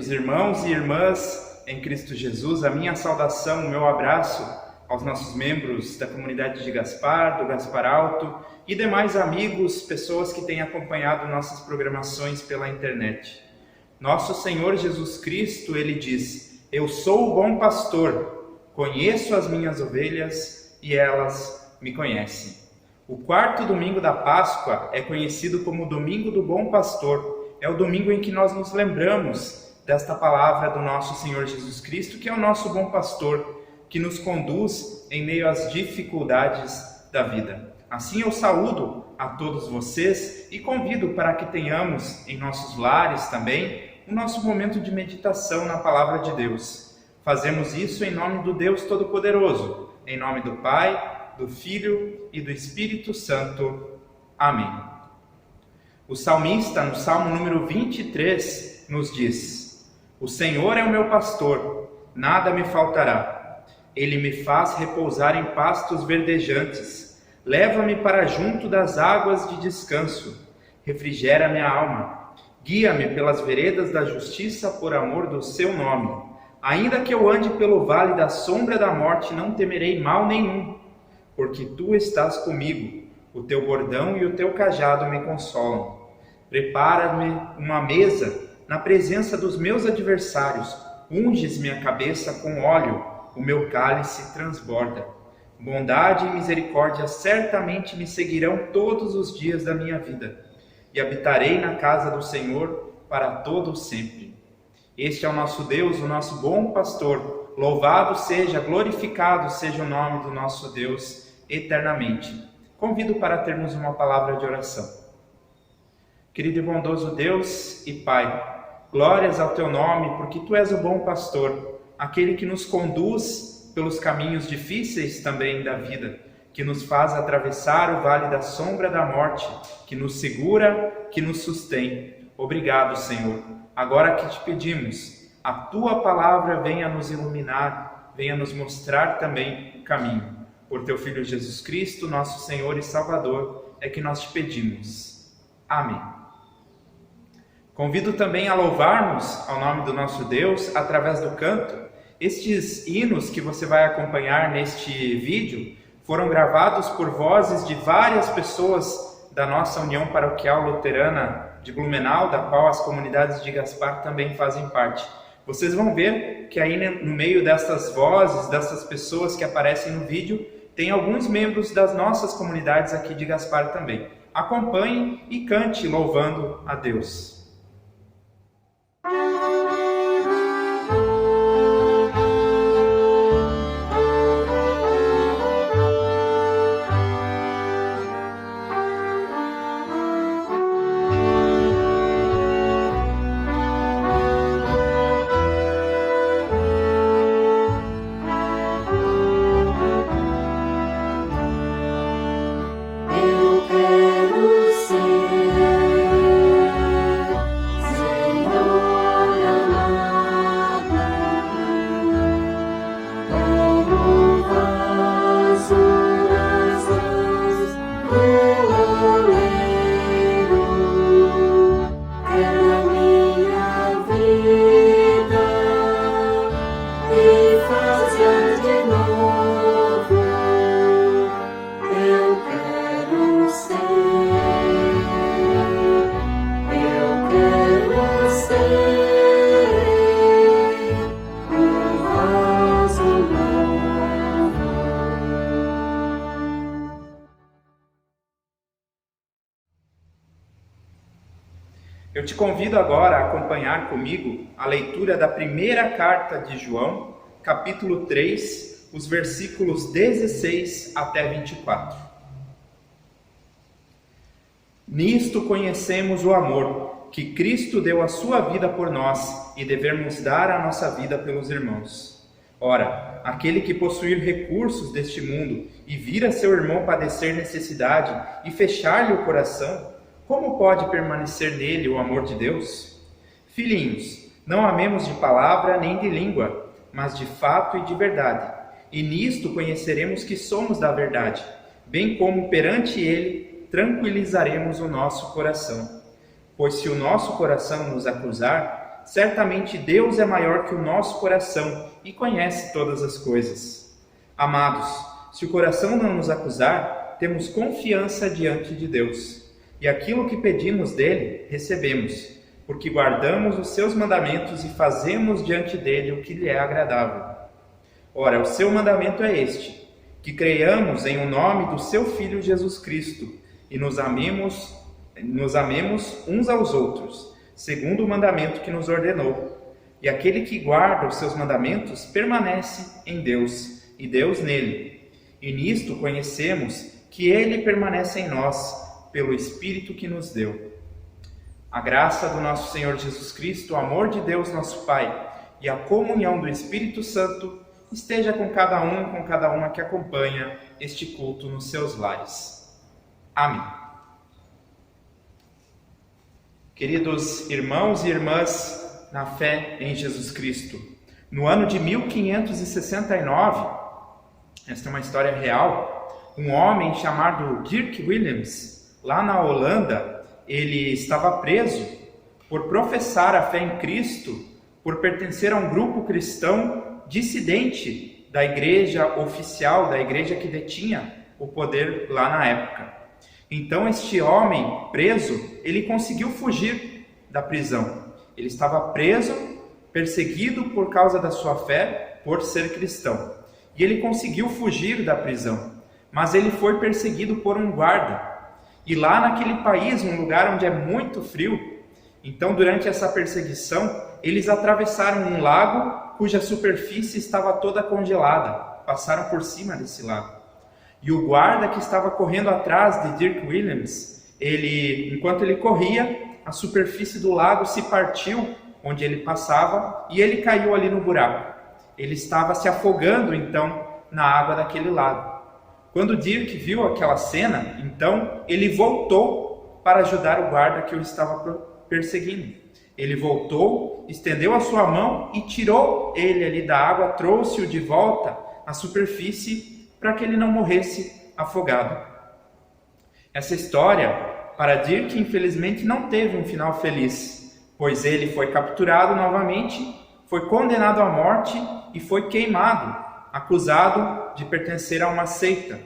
Queridos irmãos e irmãs em Cristo Jesus, a minha saudação, o meu abraço aos nossos membros da comunidade de Gaspar, do Gaspar Alto e demais amigos, pessoas que têm acompanhado nossas programações pela internet. Nosso Senhor Jesus Cristo, Ele diz: eu sou o bom pastor, conheço as minhas ovelhas e elas me conhecem. O quarto domingo da Páscoa é conhecido como o Domingo do Bom Pastor. É o domingo em que nós nos lembramos desta palavra do nosso Senhor Jesus Cristo, que é o nosso bom pastor, que nos conduz em meio às dificuldades da vida. Assim eu saúdo a todos vocês e convido para que tenhamos em nossos lares também o nosso momento de meditação na palavra de Deus. Fazemos isso em nome do Deus Todo-Poderoso, em nome do Pai, do Filho e do Espírito Santo. Amém. O salmista, no Salmo número 23, nos diz: o Senhor é o meu pastor, nada me faltará. Ele me faz repousar em pastos verdejantes, leva-me para junto das águas de descanso, refrigera minha alma, guia-me pelas veredas da justiça por amor do seu nome. Ainda que eu ande pelo vale da sombra da morte, não temerei mal nenhum, porque tu estás comigo. O teu bordão e o teu cajado me consolam. Prepara-me uma mesa na presença dos meus adversários. Unges minha cabeça com óleo, o meu cálice transborda. Bondade e misericórdia certamente me seguirão todos os dias da minha vida, e habitarei na casa do Senhor para todo o sempre. Este é o nosso Deus, o nosso bom pastor. Louvado seja, glorificado seja o nome do nosso Deus eternamente. Convido para termos uma palavra de oração. Querido e bondoso Deus e Pai, glórias ao teu nome, porque tu és o bom pastor, aquele que nos conduz pelos caminhos difíceis também da vida, que nos faz atravessar o vale da sombra da morte, que nos segura, que nos sustém. Obrigado, Senhor. Agora que te pedimos, a tua palavra venha nos iluminar, venha nos mostrar também o caminho. Por teu Filho Jesus Cristo, nosso Senhor e Salvador, é que nós te pedimos. Amém. Convido também a louvarmos ao nome do nosso Deus através do canto. Estes hinos que você vai acompanhar neste vídeo foram gravados por vozes de várias pessoas da nossa União Paroquial Luterana de Blumenau, da qual as comunidades de Gaspar também fazem parte. Vocês vão ver que aí no meio dessas vozes, dessas pessoas que aparecem no vídeo, tem alguns membros das nossas comunidades aqui de Gaspar também. Acompanhe e cante louvando a Deus. Eu te convido agora a acompanhar comigo a leitura da primeira carta de João, capítulo 3, os versículos 16 até 24. Nisto conhecemos o amor, que Cristo deu a sua vida por nós, e devemos dar a nossa vida pelos irmãos. Ora, aquele que possuir recursos deste mundo e vir a seu irmão padecer necessidade e fechar-lhe o coração, como pode permanecer nele o amor de Deus? Filhinhos, não amemos de palavra nem de língua, mas de fato e de verdade. E nisto conheceremos que somos da verdade, bem como perante ele tranquilizaremos o nosso coração. Pois se o nosso coração nos acusar, certamente Deus é maior que o nosso coração e conhece todas as coisas. Amados, se o coração não nos acusar, temos confiança diante de Deus. E aquilo que pedimos dele, recebemos, porque guardamos os seus mandamentos e fazemos diante dele o que lhe é agradável. Ora, o seu mandamento é este, que creiamos em o nome do seu Filho Jesus Cristo e nos amemos uns aos outros, segundo o mandamento que nos ordenou. E aquele que guarda os seus mandamentos permanece em Deus, e Deus nele. E nisto conhecemos que ele permanece em nós, pelo Espírito que nos deu. A graça do nosso Senhor Jesus Cristo, o amor de Deus nosso Pai e a comunhão do Espírito Santo esteja com cada uma que acompanha este culto nos seus lares. Amém. Queridos irmãos e irmãs na fé em Jesus Cristo, no ano de 1569, esta é uma história real, um homem chamado Dirk Willems, lá na Holanda, ele estava preso por professar a fé em Cristo, por pertencer a um grupo cristão dissidente da igreja oficial, da igreja que detinha o poder lá na época. Então este homem preso, ele conseguiu fugir da prisão. Ele estava preso, perseguido por causa da sua fé, por ser cristão. E ele conseguiu fugir da prisão, mas ele foi perseguido por um guarda. E lá naquele país, um lugar onde é muito frio, então durante essa perseguição, eles atravessaram um lago cuja superfície estava toda congelada. Passaram por cima desse lago. E o guarda que estava correndo atrás de Dirk Willems, enquanto ele corria, a superfície do lago se partiu onde ele passava e ele caiu ali no buraco. Ele estava se afogando então na água daquele lago. Quando Dirk viu aquela cena, então ele voltou para ajudar o guarda que o estava perseguindo. Ele voltou, estendeu a sua mão e tirou ele ali da água, trouxe-o de volta à superfície para que ele não morresse afogado. Essa história, para Dirk, infelizmente não teve um final feliz, pois ele foi capturado novamente, foi condenado à morte e foi queimado, acusado de pertencer a uma seita.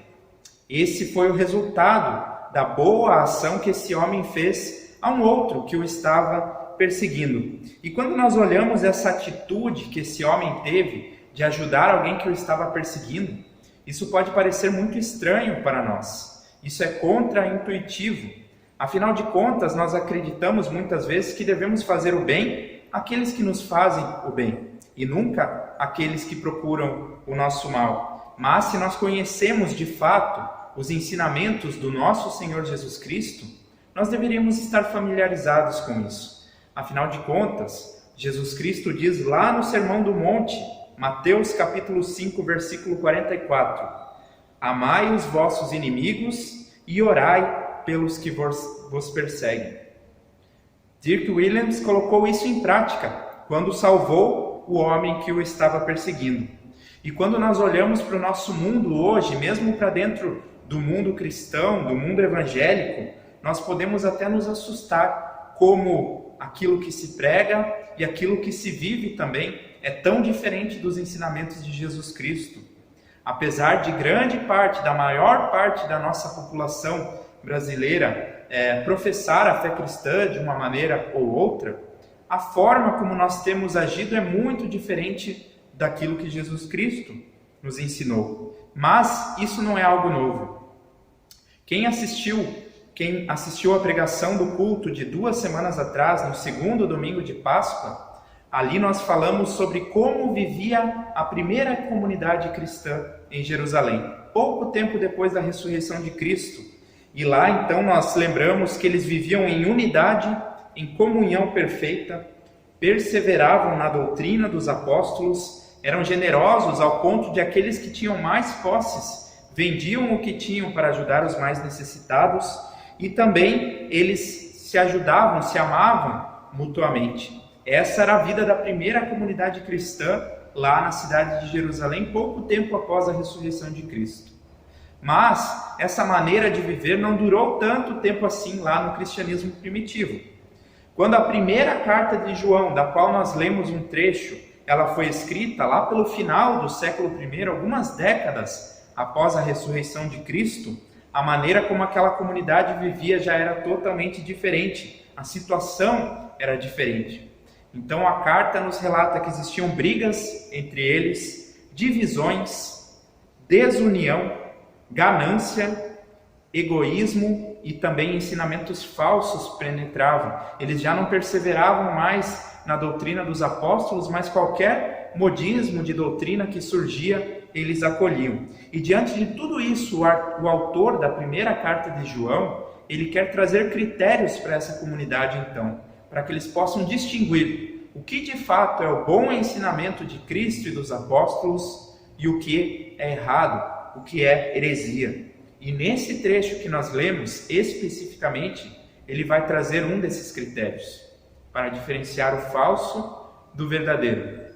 Esse foi o resultado da boa ação que esse homem fez a um outro que o estava perseguindo. E quando nós olhamos essa atitude que esse homem teve de ajudar alguém que o estava perseguindo, isso pode parecer muito estranho para nós. Isso é contra-intuitivo. Afinal de contas, nós acreditamos muitas vezes que devemos fazer o bem àqueles que nos fazem o bem, e nunca àqueles que procuram o nosso mal. Mas se nós conhecemos de fato os ensinamentos do nosso Senhor Jesus Cristo, nós deveríamos estar familiarizados com isso. Afinal de contas, Jesus Cristo diz lá no Sermão do Monte, Mateus capítulo 5, versículo 44, amai os vossos inimigos e orai pelos que vos perseguem. Dirk Willems colocou isso em prática quando salvou o homem que o estava perseguindo. E quando nós olhamos para o nosso mundo hoje, mesmo para dentro do mundo cristão, do mundo evangélico, nós podemos até nos assustar como aquilo que se prega e aquilo que se vive também é tão diferente dos ensinamentos de Jesus Cristo. Apesar de grande parte, da maior parte da nossa população brasileira professar a fé cristã de uma maneira ou outra, a forma como nós temos agido é muito diferente daquilo que Jesus Cristo nos ensinou. Mas isso não é algo novo. Quem assistiu à pregação do culto de 2 semanas atrás, no segundo domingo de Páscoa, ali nós falamos sobre como vivia a primeira comunidade cristã em Jerusalém, pouco tempo depois da ressurreição de Cristo. E lá então nós lembramos que eles viviam em unidade, em comunhão perfeita, perseveravam na doutrina dos apóstolos, eram generosos ao ponto de aqueles que tinham mais posses vendiam o que tinham para ajudar os mais necessitados, e também eles se ajudavam, se amavam mutuamente. Essa era a vida da primeira comunidade cristã lá na cidade de Jerusalém, pouco tempo após a ressurreição de Cristo. Mas essa maneira de viver não durou tanto tempo assim lá no cristianismo primitivo. Quando a primeira carta de João, da qual nós lemos um trecho, ela foi escrita lá pelo final do século I, algumas décadas após a ressurreição de Cristo, a maneira como aquela comunidade vivia já era totalmente diferente. A situação era diferente. Então a carta nos relata que existiam brigas entre eles, divisões, desunião, ganância, egoísmo e também ensinamentos falsos penetravam. Eles já não perseveravam mais na doutrina dos apóstolos, mas qualquer modismo de doutrina que surgia, eles acolhiam. E diante de tudo isso, o autor da primeira carta de João, ele quer trazer critérios para essa comunidade então, para que eles possam distinguir o que de fato é o bom ensinamento de Cristo e dos apóstolos e o que é errado, o que é heresia. E nesse trecho que nós lemos, especificamente, ele vai trazer um desses critérios para diferenciar o falso do verdadeiro.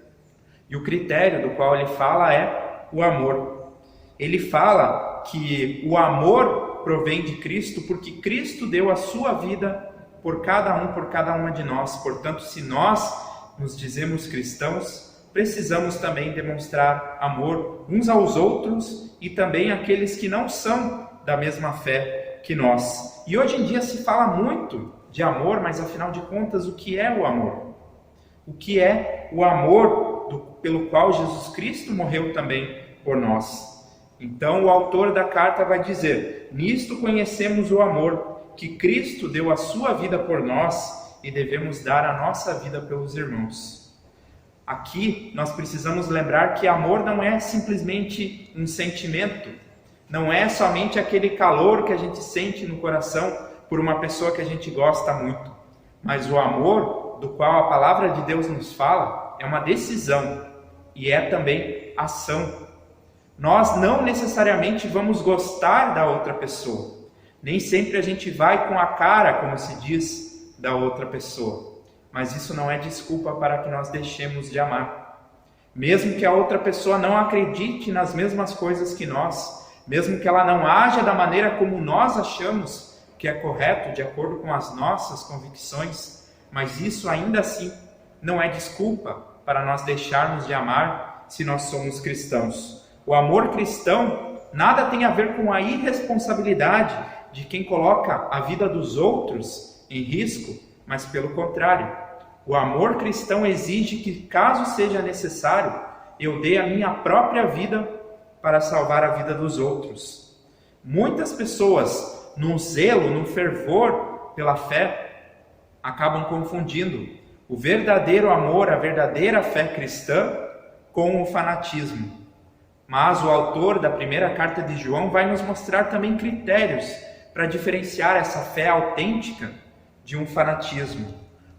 E o critério do qual ele fala é o amor. Ele fala que o amor provém de Cristo porque Cristo deu a sua vida por cada uma de nós. Portanto, se nós nos dizemos cristãos, precisamos também demonstrar amor uns aos outros e também àqueles que não são da mesma fé que nós. E hoje em dia se fala muito de amor, mas afinal de contas, o que é o amor? O que é o amor pelo qual Jesus Cristo morreu também por nós? Então o autor da carta vai dizer: nisto conhecemos o amor, que Cristo deu a sua vida por nós e devemos dar a nossa vida pelos irmãos. Aqui nós precisamos lembrar que amor não é simplesmente um sentimento, não é somente aquele calor que a gente sente no coração por uma pessoa que a gente gosta muito, mas o amor do qual a palavra de Deus nos fala é uma decisão e é também ação. Nós não necessariamente vamos gostar da outra pessoa, nem sempre a gente vai com a cara, como se diz, da outra pessoa, mas isso não é desculpa para que nós deixemos de amar. Mesmo que a outra pessoa não acredite nas mesmas coisas que nós, mesmo que ela não haja da maneira como nós achamos que é correto, de acordo com as nossas convicções, mas isso ainda assim não é desculpa para nós deixarmos de amar se nós somos cristãos. O amor cristão nada tem a ver com a irresponsabilidade de quem coloca a vida dos outros em risco, mas pelo contrário. O amor cristão exige que, caso seja necessário, eu dê a minha própria vida para salvar a vida dos outros. Muitas pessoas, no zelo, no fervor pela fé, acabam confundindo o verdadeiro amor, a verdadeira fé cristã com o fanatismo. Mas o autor da primeira carta de João vai nos mostrar também critérios para diferenciar essa fé autêntica de um fanatismo.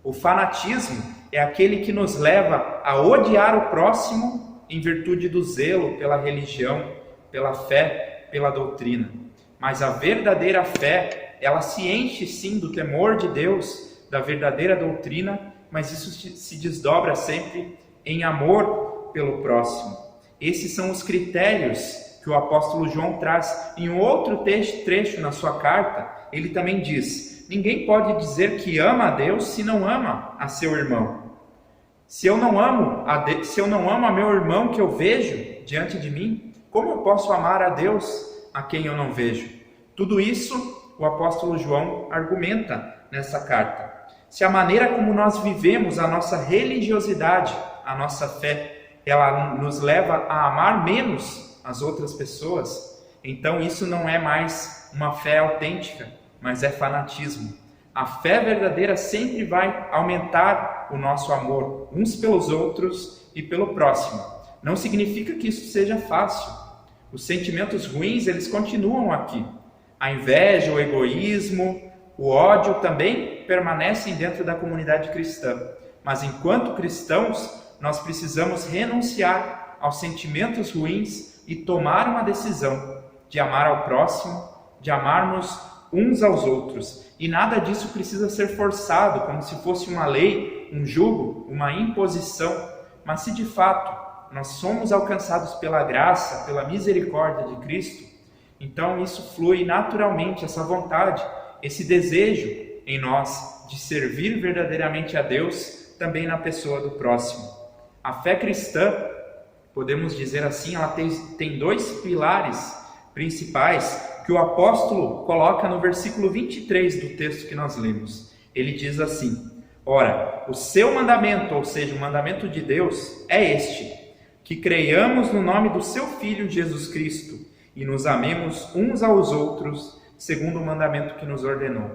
O fanatismo é aquele que nos leva a odiar o próximo em virtude do zelo pela religião, pela fé, pela doutrina. Mas a verdadeira fé, ela se enche sim do temor de Deus, da verdadeira doutrina, mas isso se desdobra sempre em amor pelo próximo. Esses são os critérios que o apóstolo João traz em um outro trecho na sua carta. Ele também diz: ninguém pode dizer que ama a Deus se não ama a seu irmão. Se eu não amo a meu irmão que eu vejo diante de mim, como eu posso amar a Deus a quem eu não vejo? Tudo isso o apóstolo João argumenta nessa carta. Se a maneira como nós vivemos a nossa religiosidade, a nossa fé, ela nos leva a amar menos as outras pessoas, então isso não é mais uma fé autêntica, mas é fanatismo. A fé verdadeira sempre vai aumentar o nosso amor uns pelos outros e pelo próximo. Não significa que isso seja fácil. Os sentimentos ruins, eles continuam aqui. A inveja, o egoísmo, o ódio também permanecem dentro da comunidade cristã. Mas enquanto cristãos, nós precisamos renunciar aos sentimentos ruins e tomar uma decisão de amar ao próximo, de amarmos uns aos outros. E nada disso precisa ser forçado, como se fosse uma lei, um jugo, uma imposição. Mas se de fato nós somos alcançados pela graça, pela misericórdia de Cristo, então isso flui naturalmente, essa vontade, esse desejo em nós de servir verdadeiramente a Deus também na pessoa do próximo. A fé cristã, podemos dizer assim, ela tem dois pilares principais que o apóstolo coloca no versículo 23 do texto que nós lemos. Ele diz assim: ora, o seu mandamento, ou seja, o mandamento de Deus, é este, que creiamos no nome do seu Filho Jesus Cristo e nos amemos uns aos outros, segundo o mandamento que nos ordenou.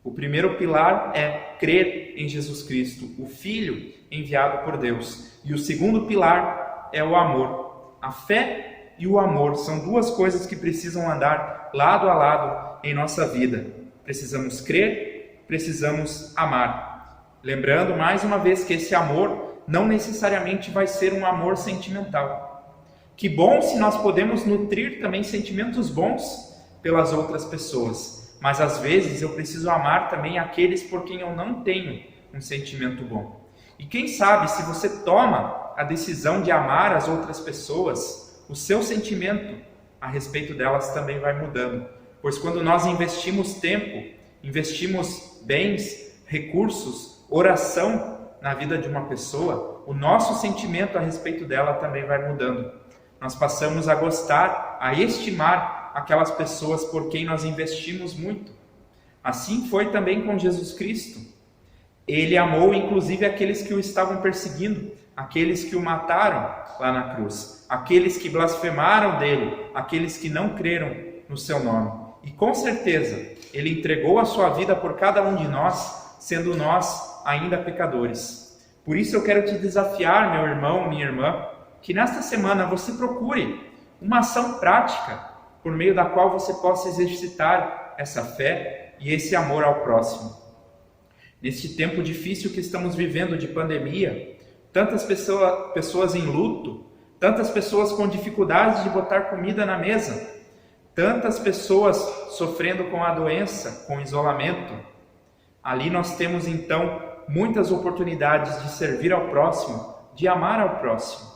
O primeiro pilar é crer em Jesus Cristo, o Filho enviado por Deus. E o segundo pilar é o amor. A fé e o amor são duas coisas que precisam andar lado a lado em nossa vida. Precisamos crer, precisamos amar. Lembrando mais uma vez que esse amor não necessariamente vai ser um amor sentimental. Que bom se nós podemos nutrir também sentimentos bons pelas outras pessoas. Mas às vezes eu preciso amar também aqueles por quem eu não tenho um sentimento bom. E quem sabe, se você toma a decisão de amar as outras pessoas, o seu sentimento a respeito delas também vai mudando. Pois quando nós investimos tempo, investimos bens, recursos, oração na vida de uma pessoa, o nosso sentimento a respeito dela também vai mudando. Nós passamos a gostar, a estimar aquelas pessoas por quem nós investimos muito. Assim foi também com Jesus Cristo. Ele amou inclusive aqueles que o estavam perseguindo, aqueles que o mataram lá na cruz, aqueles que blasfemaram dele, aqueles que não creram no seu nome. E com certeza, ele entregou a sua vida por cada um de nós, sendo nós ainda pecadores. Por isso eu quero te desafiar, meu irmão, minha irmã, que nesta semana você procure uma ação prática por meio da qual você possa exercitar essa fé e esse amor ao próximo. Neste tempo difícil que estamos vivendo de pandemia, tantas pessoas em luto, tantas pessoas com dificuldades de botar comida na mesa, tantas pessoas sofrendo com a doença, com o isolamento. Ali nós temos então muitas oportunidades de servir ao próximo, de amar ao próximo.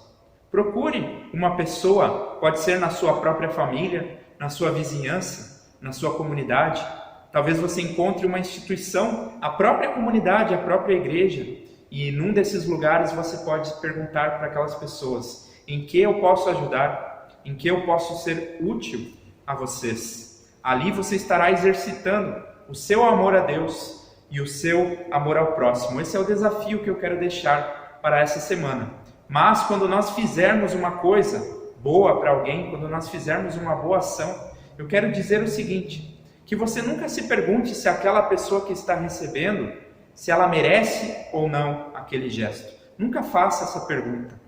Procure uma pessoa, pode ser na sua própria família, na sua vizinhança, na sua comunidade. Talvez você encontre uma instituição, a própria comunidade, a própria igreja, e num desses lugares você pode perguntar para aquelas pessoas: em que eu posso ajudar? Em que eu posso ser útil a vocês? Ali você estará exercitando o seu amor a Deus e o seu amor ao próximo. Esse é o desafio que eu quero deixar para essa semana. Mas quando nós fizermos uma coisa boa para alguém, quando nós fizermos uma boa ação, eu quero dizer o seguinte: que você nunca se pergunte se aquela pessoa que está recebendo, se ela merece ou não aquele gesto. Nunca faça essa pergunta,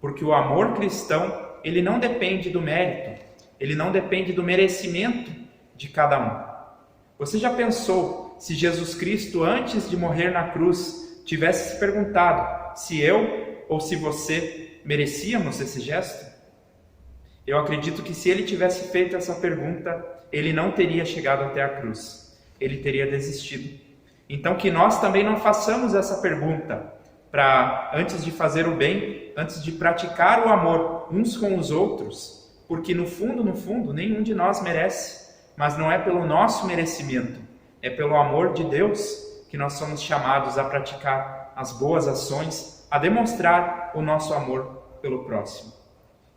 porque o amor cristão, ele não depende do mérito, ele não depende do merecimento de cada um. Você já pensou se Jesus Cristo, antes de morrer na cruz, tivesse se perguntado se eu ou se você merecíamos esse gesto? Eu acredito que se ele tivesse feito essa pergunta, ele não teria chegado até a cruz. Ele teria desistido. Então que nós também não façamos essa pergunta antes de fazer o bem, antes de praticar o amor uns com os outros, porque no fundo, nenhum de nós merece, mas não é pelo nosso merecimento, é pelo amor de Deus que nós somos chamados a praticar as boas ações, a demonstrar o nosso amor pelo próximo.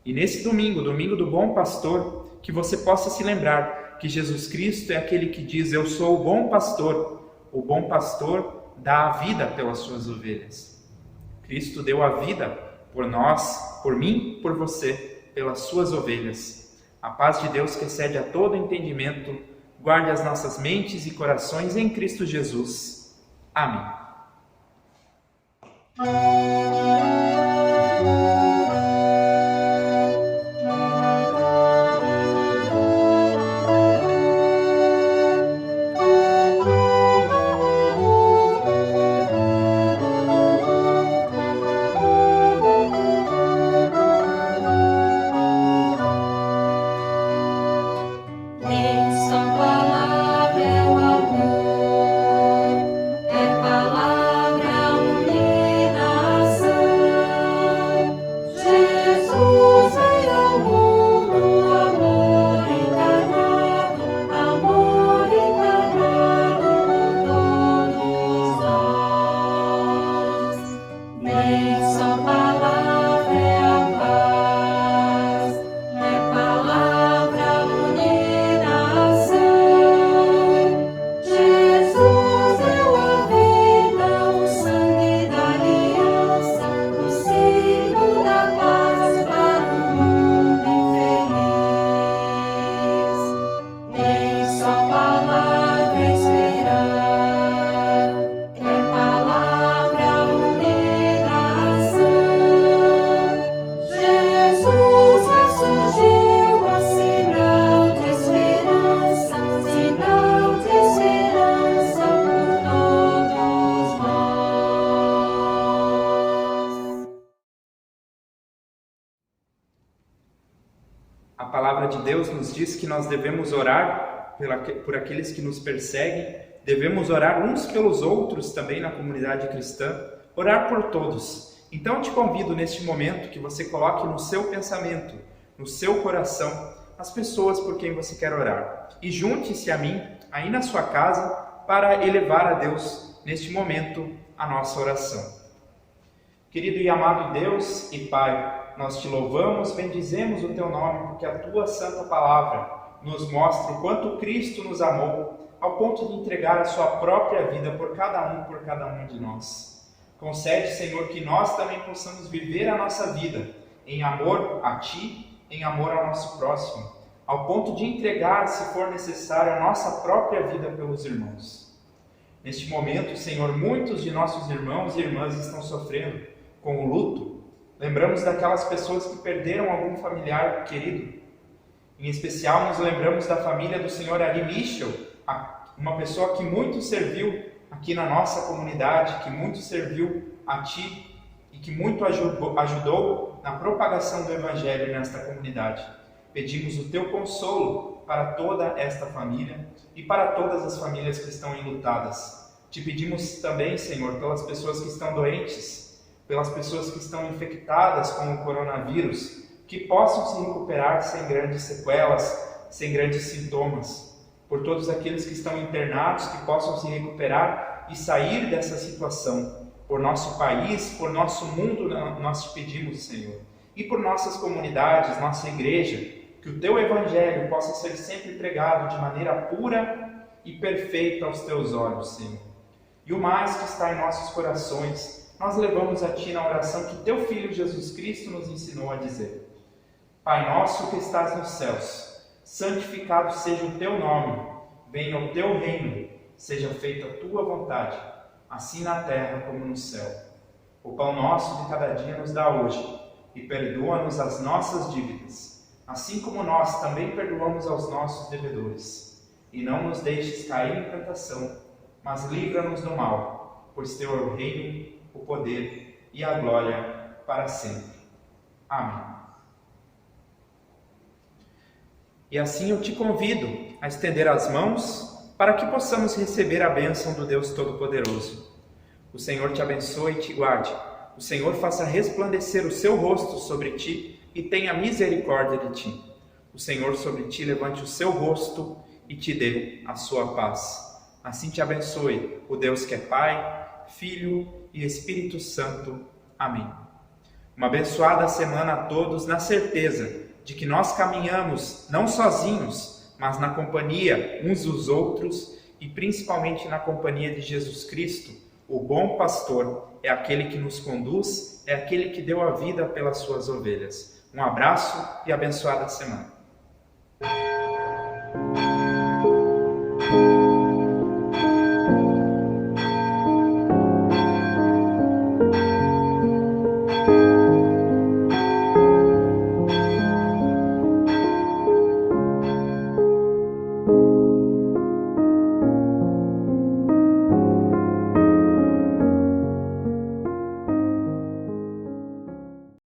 E nesse domingo do Bom Pastor, que você possa se lembrar que Jesus Cristo é aquele que diz: eu sou o bom pastor dá a vida pelas suas ovelhas. Cristo deu a vida por nós, por mim, por você, pelas suas ovelhas. A paz de Deus, que excede a todo entendimento, guarde as nossas mentes e corações em Cristo Jesus. Amém. palavra de Deus nos diz que nós devemos orar por aqueles que nos perseguem, devemos orar uns pelos outros também na comunidade cristã, orar por todos. Então eu te convido neste momento que você coloque no seu pensamento, no seu coração, as pessoas por quem você quer orar. E junte-se a mim, aí na sua casa, para elevar a Deus, neste momento, a nossa oração. Querido e amado Deus e Pai, nós te louvamos, bendizemos o teu nome, porque a tua santa palavra nos mostra o quanto Cristo nos amou, ao ponto de entregar a sua própria vida por cada um de nós. Concede, Senhor, que nós também possamos viver a nossa vida em amor a Ti, em amor ao nosso próximo, ao ponto de entregar, se for necessário, a nossa própria vida pelos irmãos. Neste momento, Senhor, muitos de nossos irmãos e irmãs estão sofrendo com o luto. Lembramos daquelas pessoas que perderam algum familiar querido. Em especial, nos lembramos da família do Sr. Ari Michel, uma pessoa que muito serviu aqui na nossa comunidade, que muito serviu a Ti e que muito ajudou na propagação do Evangelho nesta comunidade. Pedimos o Teu consolo para toda esta família e para todas as famílias que estão enlutadas. Te pedimos também, Senhor, pelas pessoas que estão doentes, pelas pessoas que estão infectadas com o coronavírus, que possam se recuperar sem grandes sequelas, sem grandes sintomas. Por todos aqueles que estão internados, que possam se recuperar e sair dessa situação. Por nosso país, por nosso mundo, nós te pedimos, Senhor. E por nossas comunidades, nossa igreja, que o Teu Evangelho possa ser sempre pregado de maneira pura e perfeita aos Teus olhos, Senhor. E o mais que está em nossos corações, nós levamos a Ti na oração que Teu Filho Jesus Cristo nos ensinou a dizer. Pai nosso que estás nos céus, santificado seja o Teu nome, venha o Teu reino, seja feita a Tua vontade, assim na terra como no céu. O pão nosso de cada dia nos dá hoje, e perdoa-nos as nossas dívidas, assim como nós também perdoamos aos nossos devedores. E não nos deixes cair em tentação, mas livra-nos do mal, pois Teu é o reino, o poder e a glória para sempre. Amém. E assim eu te convido a estender as mãos para que possamos receber a bênção do Deus Todo-Poderoso. O Senhor te abençoe e te guarde. O Senhor faça resplandecer o seu rosto sobre ti e tenha misericórdia de ti. O Senhor sobre ti levante o seu rosto e te dê a sua paz. Assim te abençoe o Deus que é Pai, Filho e Espírito Santo. Amém. Uma abençoada semana a todos, na certeza de que nós caminhamos não sozinhos, mas na companhia uns dos outros e principalmente na companhia de Jesus Cristo. O bom pastor é aquele que nos conduz, é aquele que deu a vida pelas suas ovelhas. Um abraço e abençoada semana.